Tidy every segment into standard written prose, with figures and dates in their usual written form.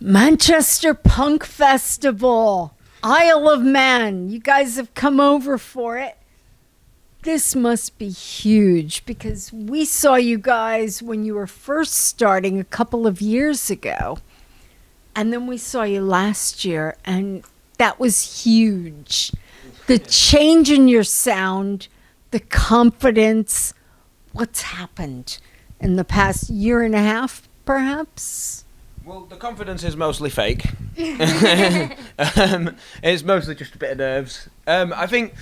Manchester Punk Festival, Isle of Man. You guys have come over for it. This must be huge because we saw you guys when you were first starting a couple of years ago. And then we saw you last year, and that was huge. The change in your sound, the confidence, what's happened in the past year and a half, perhaps? Well, the confidence is mostly fake. It's mostly just a bit of nerves. I think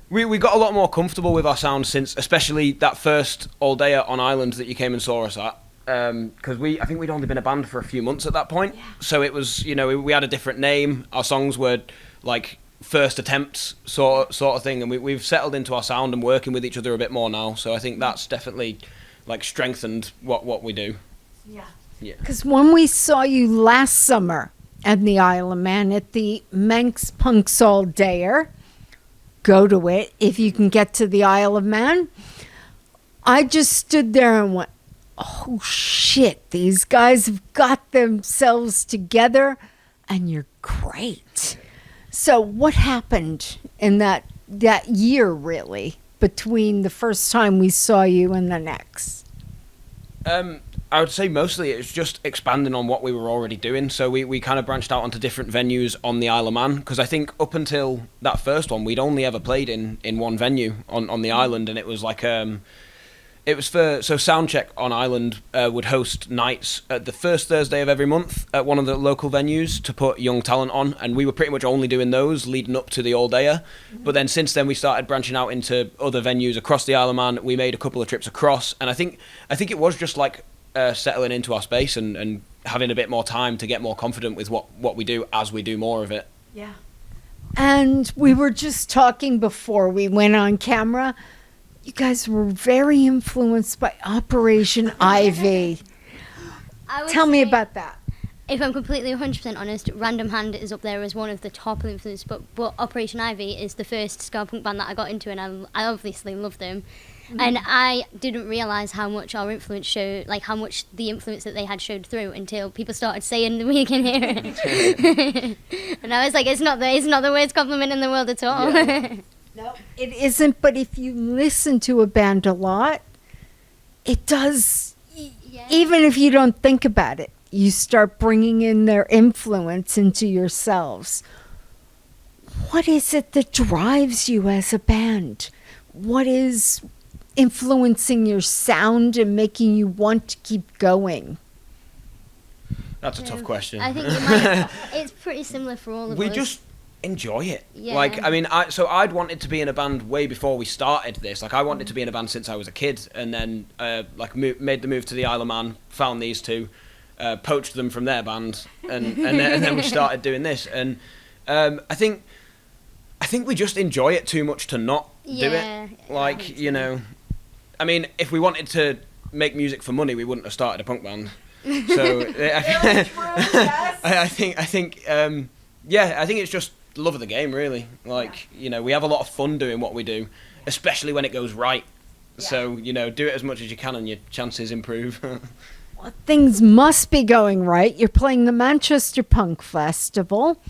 we got a lot more comfortable with our sound since, especially that first all-dayer on Ireland that you came and saw us at. Because I think we'd only been a band for a few months at that point. Yeah. So it was, we had a different name. Our songs were like first attempts sort of thing, and we've settled into our sound and working with each other a bit more now. So I think that's definitely like strengthened what we do. Yeah. Because when we saw you last summer at the Isle of Man at the Manx Punks All Dayer, go to it if you can get to the Isle of Man. I just stood there and went, oh shit, these guys have got themselves together and you're great. So what happened in that year really between the first time we saw you and the next? I would say mostly it was just expanding on what we were already doing. So we kind of branched out onto different venues on the Isle of Man, because I think up until that first one, we'd only ever played in one venue on the island, and it was like it was so Soundcheck on Island would host nights at the first Thursday of every month at one of the local venues to put young talent on, and we were pretty much only doing those leading up to the all-dayer. Mm-hmm. But then since then we started branching out into other venues across the Isle of Man. We made a couple of trips across, and I think it was just like settling into our space and having a bit more time to get more confident with what we do as we do more of it. Yeah. And we were just talking before we went on camera. You guys were very influenced by Operation Ivy. Tell me about that. If I'm completely 100% honest, Random Hand is up there as one of the top influences, but Operation Ivy is the first ska punk band that I got into, and I obviously love them. Mm-hmm. And I didn't realise how much our influence showed, like how much the influence that they had showed through until people started saying we can hear it. And I was like, it's not the worst compliment in the world at all. Yeah. No, it isn't, but if you listen to a band a lot, it does, yeah. Even if you don't think about it, you start bringing in their influence into yourselves. What is it that drives you as a band? What is influencing your sound and making you want to keep going? That's a tough question. I think it's pretty similar for all of us. We just enjoy it. Yeah. Like, I mean, I'd wanted to be in a band way before we started this. Like, I wanted to be in a band since I was a kid, and then made the move to the Isle of Man, found these two, poached them from their band, and then we started doing this. And I think we just enjoy it too much to not do it. Like, I mean, if we wanted to make music for money, we wouldn't have started a punk band. So I think it's just love of the game, really. Like, we have a lot of fun doing what we do, especially when it goes right. Yeah. So, do it as much as you can and your chances improve. Well, things must be going right. You're playing the Manchester Punk Festival.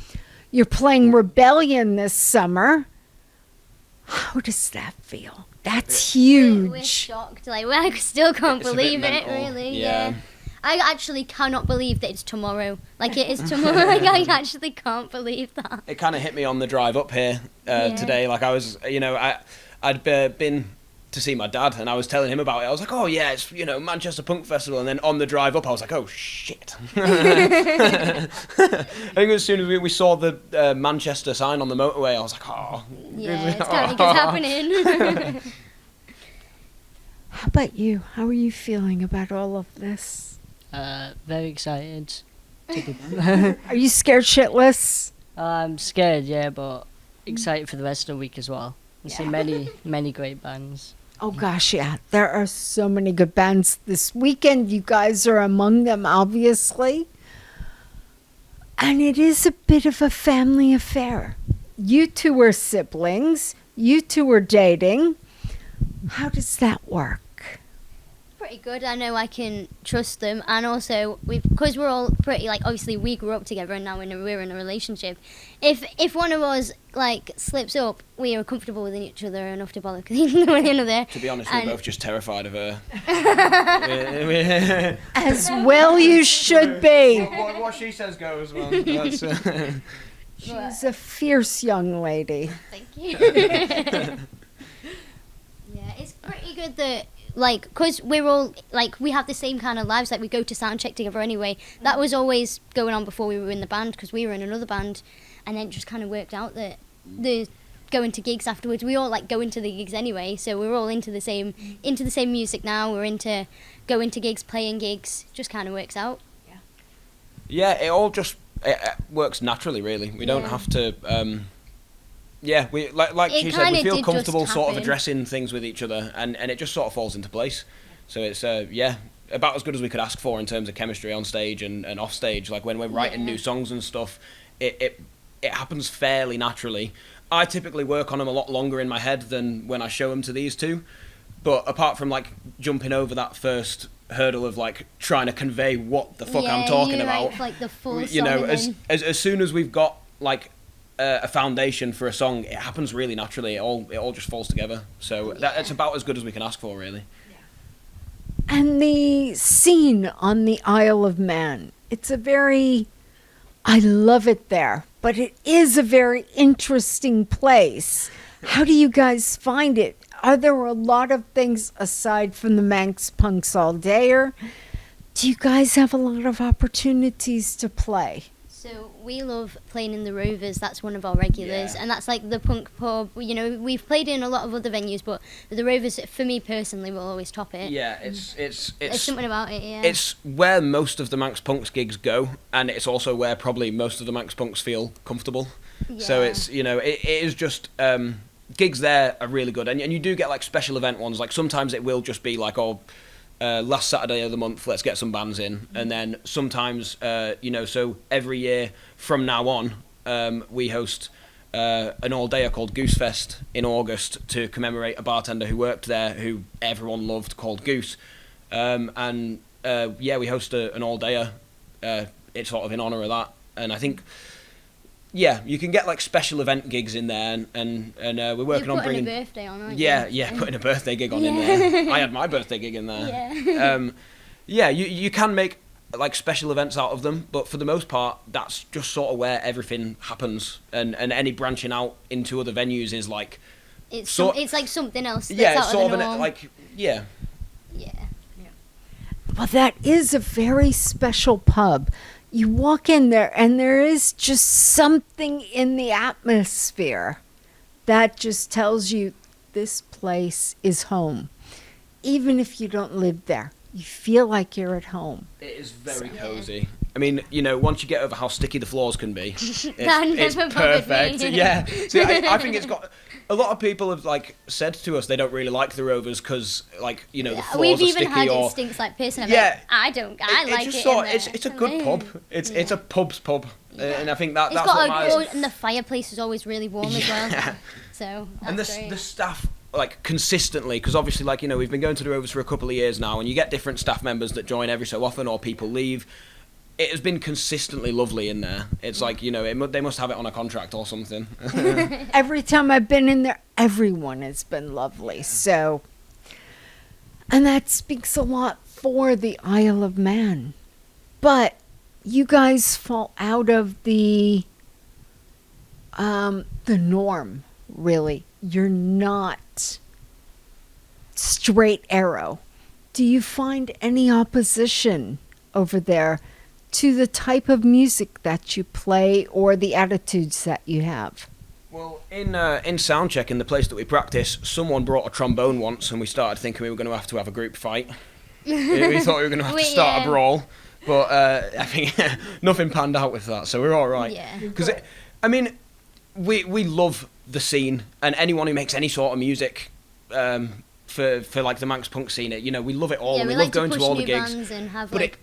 You're playing Rebellion this summer. How does that feel? That's huge. We're shocked. Like, I still can't believe it, really. Yeah. I actually cannot believe that it's tomorrow. Like, it is tomorrow. Like, I actually can't believe that. It kind of hit me on the drive up here today. Like, I was, I'd been to see my dad, and I was telling him about it. I was like, oh yeah, it's Manchester Punk Festival, and then on the drive up I was like, oh shit. I think as soon as we saw the Manchester sign on the motorway, I was like, oh yeah, it's kind of happening. How about you? How are you feeling about all of this? Very excited. Are you scared shitless? I'm scared, yeah, but excited for the rest of the week as well. I see many great bands. Oh gosh, yeah. There are so many good bands this weekend. You guys are among them, obviously. And it is a bit of a family affair. You two are siblings. You two are dating. How does that work? Pretty good. I know I can trust them, and also because we're all pretty obviously we grew up together, and now we're in a relationship. If one of us slips up, we are comfortable with each other enough to bother one another. To be honest, we're both just terrified of her. As well you should be. What she says goes. Well, She's a fierce young lady. Thank you. Yeah, it's pretty good that because we're all we have the same kind of lives, we go to sound check together anyway. That was always going on before we were in the band, because we were in another band, and then it just kind of worked out that the going to gigs afterwards, we all go into the gigs anyway, so we're all into the same music now. We're into going to gigs, playing gigs. Just kind of works out. Yeah, it all just it works naturally, really. We don't have to we like she said, we feel comfortable sort of addressing things with each other, and it just sort of falls into place. So it's about as good as we could ask for in terms of chemistry on stage and off stage. When we're writing new songs and stuff, it happens fairly naturally. I typically work on them a lot longer in my head than when I show them to these two, but apart from jumping over that first hurdle of trying to convey what the fuck I'm talking about, the full as soon as we've got a foundation for a song, it happens really naturally. It all just falls together. So it's about as good as we can ask for, really. And the scene on the Isle of Man, I love it there, but it is a very interesting place. How do you guys find it? Are there a lot of things aside from the Manx Punks All Dayer? Do you guys have a lot of opportunities to play? So we love playing in the Rovers. That's one of our regulars, and that's the punk pub. We've played in a lot of other venues, but the Rovers, for me personally, will always top it. Yeah, it's There's something about it. Yeah, it's where most of the Manx Punks gigs go, and it's also where probably most of the Manx Punks feel comfortable. Yeah. So it's it is just gigs there are really good, and you do get special event ones. Sometimes it will just be last Saturday of the month, let's get some bands in. And then sometimes, so every year from now on, we host an all-dayer called Goose Fest in August to commemorate a bartender who worked there, who everyone loved, called Goose. We host an all-dayer. It's sort of in honour of that. And I think, you can get special event gigs in there, and we're working on bringing a birthday on, aren't you? Putting a birthday gig on in there. I had my birthday gig in there. You can make special events out of them, but for the most part, that's just sort of where everything happens, and any branching out into other venues is it's something else. That's it's out sort of the of norm. Yeah. Well, that is a very special pub. You walk in there, and there is just something in the atmosphere that just tells you this place is home. Even if you don't live there, you feel like you're at home. It is very cozy. I mean, once you get over how sticky the floors can be, it's perfect. Me. Yeah. See, I think it's got... A lot of people have said to us they don't really like the Rovers because the floors We've are even sticky had or... it stinks like piss, and I like it. It's a good pub. It's a pub's pub, and I think that's got what and the fireplace is always really warm as well. So that's the staff consistently, because obviously we've been going to the Rovers for a couple of years now, and you get different staff members that join every so often, or people leave. It has been consistently lovely in there. It's they must have it on a contract or something. Every time I've been in there, everyone has been lovely. So, and that speaks a lot for the Isle of Man. But you guys fall out of the norm, really. You're not straight arrow. Do you find any opposition over there to the type of music that you play or the attitudes that you have? Well, in soundcheck, in the place that we practice, someone brought a trombone once, and we started thinking we were going to have a group fight. We thought we were going to have to start a brawl, but I think nothing panned out with that, so we're all right. Yeah. Because I mean, we love the scene, and anyone who makes any sort of music for like the Manx punk scene, you know, we love it all. Yeah, and we like love going to all the gigs. And have, But like,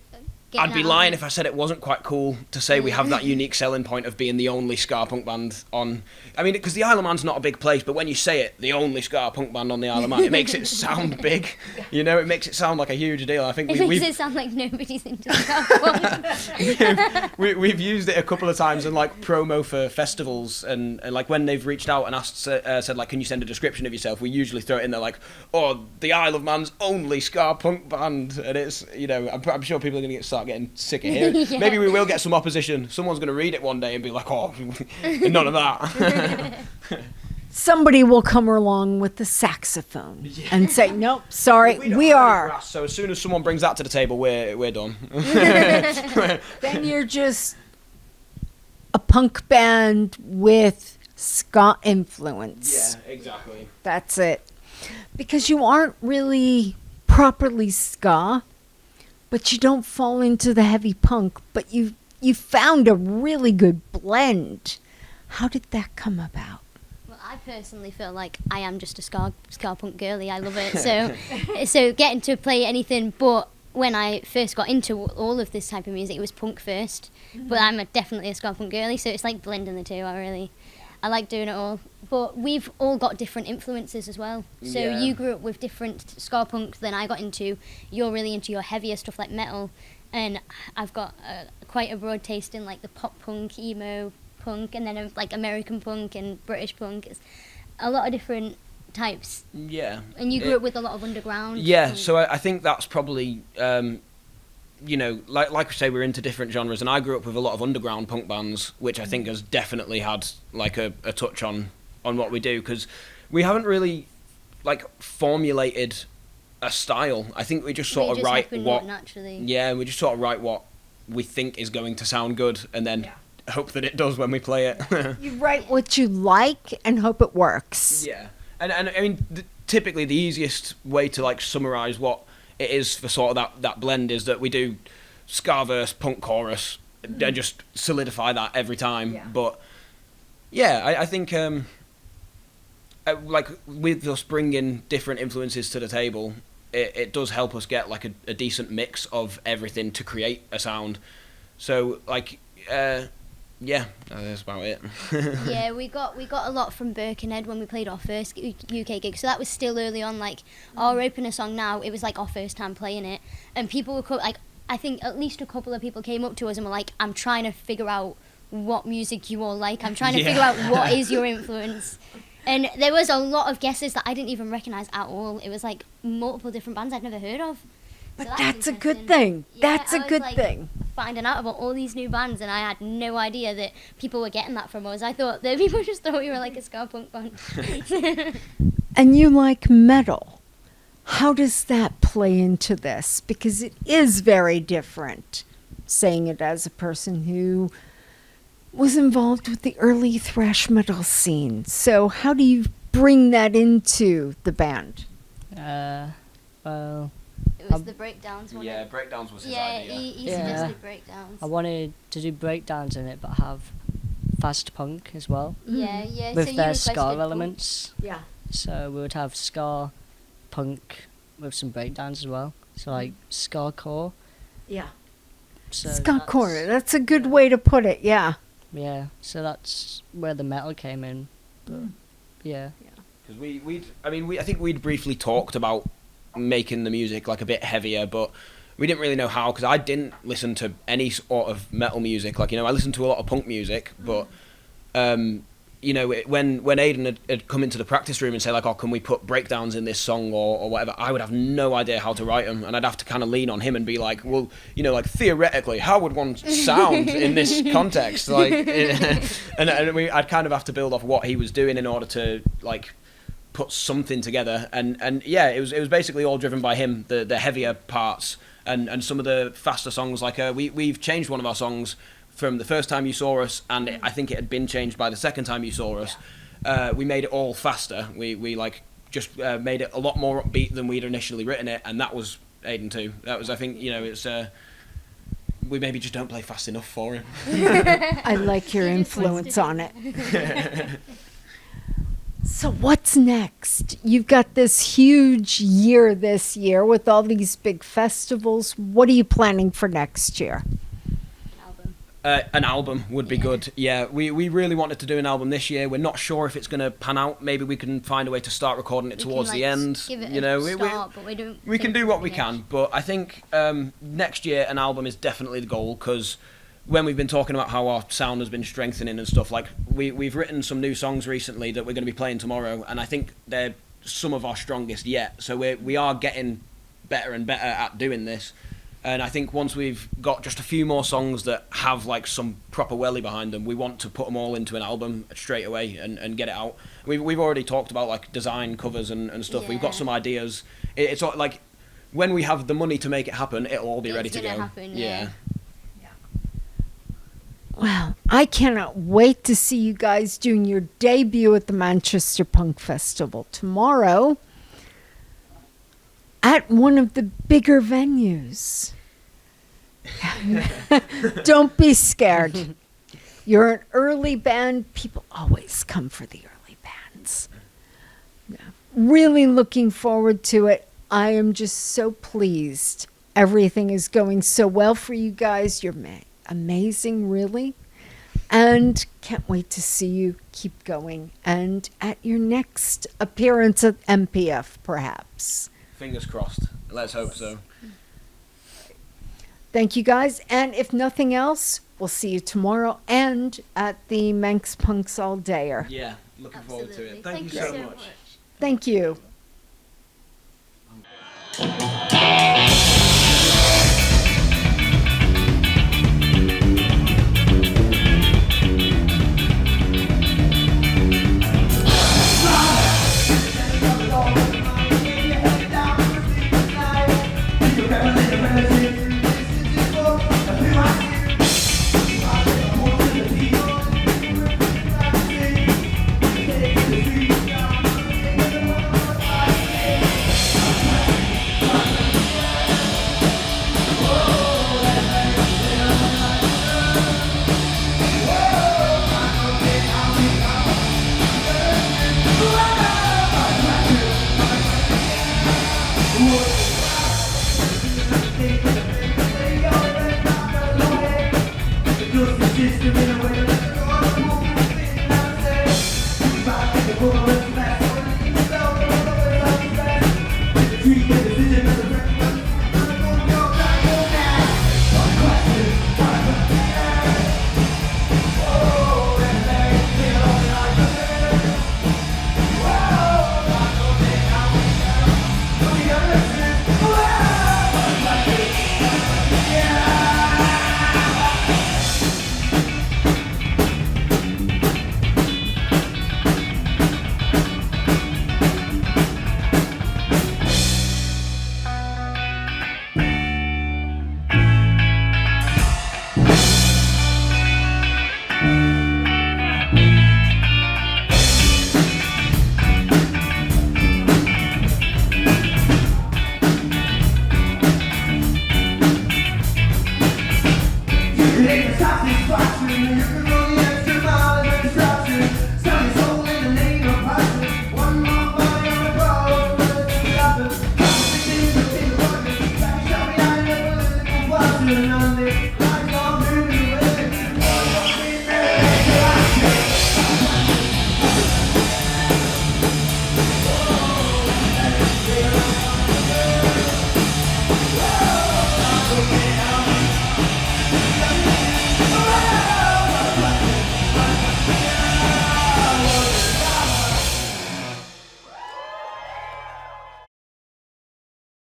I'd be lying if I said it wasn't quite cool to say we have that unique selling point of being the only ska punk band on. I mean, because the Isle of Man's not a big place, but when you say it, the only ska punk band on the Isle of Man, it makes it sound big. You know, it makes it sound like a huge deal. I think it makes it sound like nobody's into ska punk. we've used it a couple of times in like promo for festivals, and like when they've reached out and asked, said like, can you send a description of yourself? We usually throw it in there like, oh, the Isle of Man's only ska punk band, and it's, you know, I'm sure people are going to start getting sick of hearing. Yeah. Maybe we will get some opposition. Someone's going to read it one day and be like, oh, none of that. Somebody will come along with the saxophone and say, nope, sorry, we are. So as soon as someone brings that to the table, we're done. Then you're just a punk band with ska influence. Yeah, exactly. That's it. Because you aren't really properly ska, but you don't fall into the heavy punk, but you found a really good blend. How did that come about? Well, I personally feel like I am just a ska punk girly. I love it. So getting to play anything, but when I first got into all of this type of music, it was punk first. But I'm definitely a ska punk girly, so it's like blending the two. I like doing it all. But we've all got different influences as well. So you grew up with different ska punk than I got into. You're really into your heavier stuff like metal. And I've got quite a broad taste in like the pop punk, emo punk, and then like American punk and British punk. It's a lot of different types. Yeah. And you grew up with a lot of underground. Yeah, so I think that's probably... you know, like we say, we're into different genres, and I grew up with a lot of underground punk bands, which I think has definitely had like a touch on what we do, because we haven't really like formulated a style. I think we just sort of write what naturally. Yeah, we just sort of write what we think is going to sound good, and then hope that it does when we play it. You write what you like and hope it works. Yeah, and I mean, typically the easiest way to like summarize what it is for sort of that blend is that we do ska verse, punk chorus, and just solidify that every time. Yeah. But yeah, I think like with us bringing different influences to the table, it does help us get like a decent mix of everything to create a sound. So like yeah, that's about it. Yeah, we got a lot from Birkenhead when we played our first UK gig, so that was still early on. Like our opener song now, it was like our first time playing it, and people were like, I think at least a couple of people came up to us and were like, I'm trying to figure out what music you all like. I'm trying to figure out what is your influence. And there was a lot of guesses that I didn't even recognise at all. It was like multiple different bands I'd never heard of. But So that's a good interesting. thing. Yeah, That's a I was, good like, thing. Finding out about all these new bands, and I had no idea that people were getting that from us. I thought that people just thought we were like a ska punk band. And you like metal. How does that play into this? Because it is very different, saying it as a person who was involved with the early thrash metal scene. So how do you bring that into the band? Well, It was the breakdowns, wasn't Yeah, it? breakdowns was his Yeah, idea. he Yeah. suggested breakdowns. I wanted to do breakdowns in it, but have fast punk as well, Yeah, yeah. with so you their requested ska punk. elements. Yeah. So we would have ska, punk, with some breakdowns as well. So like ska core. Yeah. So Ska core. That's a good way to put it. Yeah. Yeah, so that's where the metal came in. But yeah. Because I think we'd briefly talked about making the music like a bit heavier, but we didn't really know how, because I didn't listen to any sort of metal music. Like, you know, I listened to a lot of punk music, but you know, when Aidan had come into the practice room and say like, oh, can we put breakdowns in this song or whatever, I would have no idea how to write them, and I'd have to kind of lean on him and be like, well, you know, like theoretically, how would one sound in this context? Like, and I'd kind of have to build off what he was doing in order to like put something together. And yeah, it was basically all driven by him, the heavier parts and some of the faster songs. Like we've changed one of our songs from the first time you saw us, and I think it had been changed by the second time you saw us. We made it all faster. We like just made it a lot more upbeat than we'd initially written it, and that was Aiden too. That was, I think, it's we maybe just don't play fast enough for him. I like your influence on it. So what's next? You've got this huge year this year with all these big festivals. What are you planning for next year? An album would be good. Yeah, we really wanted to do an album this year. We're not sure if it's going to pan out. Maybe we can find a way to start recording it towards the end. Give it a start, but we can do what we can. But I think next year an album is definitely the goal, because when we've been talking about how our sound has been strengthening and stuff, like we've written some new songs recently that we're going to be playing tomorrow, and I think they're some of our strongest yet. So we are getting better and better at doing this. And I think once we've got just a few more songs that have like some proper welly behind them, we want to put them all into an album straight away and get it out. We've already talked about like design covers and stuff. Yeah. We've got some ideas. It's all, like when we have the money to make it happen, it'll all be ready to go. Happen, yeah. Well, I cannot wait to see you guys doing your debut at the Manchester Punk Festival tomorrow at one of the bigger venues. Don't be scared. You're an early band. People always come for the early bands. Yeah. Really looking forward to it. I am just so pleased. Everything is going so well for you guys. You're amazing, really. And can't wait to see you keep going. And at your next appearance at MPF, perhaps. Fingers crossed. Let's hope so. Thank you, guys. And if nothing else, we'll see you tomorrow and at the Manx Punks All Dayer. Yeah, looking forward to Absolutely. it. Thank you so much. Thank you. What?